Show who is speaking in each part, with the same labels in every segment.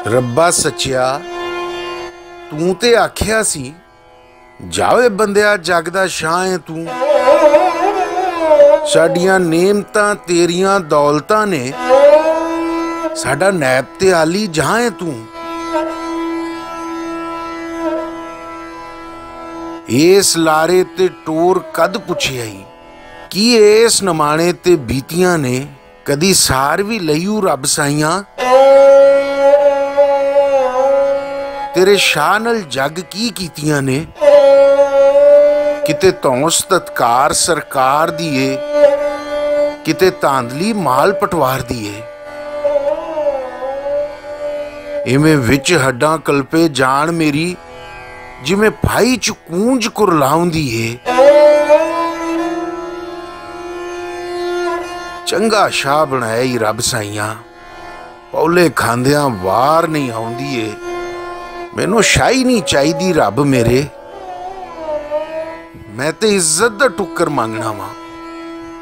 Speaker 1: रब्बा सच्चिया तू ते आख्या सी जावे बंदिया जग दा शाह है तू। साडियां नेमतां तेरियां दौलतां ने साडा नैब ते आली जहां है तू। इस लारे ते टोर कद पुछिया ही कि इस नमाणे ते बीतियां ने कदी सार भी लईऊ रब साइयां। तेरे शाह नल जग की कीतियां ने किते धौंस तत्कार सरकार दिए किते धांधली माल पटवार दिए। इवें विच हड्डां कल्पे जान मेरी जिमें भाई च कूंज कुरलाउंदी है। चंगा शाह बनाया ही रब साइयां पौले खांदियां वार नहीं आउंदी है। मैनू शाही नहीं चाहिदी रब मेरे, मैं ते इज्जत दा टुक्कर मंगना वा।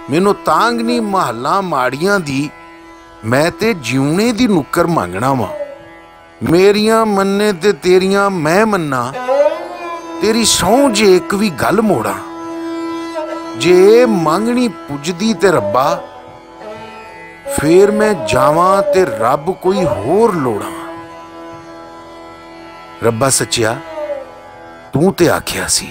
Speaker 1: मैनू तांग नहीं महलां माड़ियां दी, मैं ते जीवने दी नुक्कर मंगना वा। मेरियां मन्ने ते तेरियां मैं मन्ना, तेरी सौं जे एक भी गल मोड़ा। जे मंगनी पुजदी ते रब्बा फिर मैं जावां ते रब कोई होर लोड़ा। रब्बा सच्चिया तू ते आख्या सी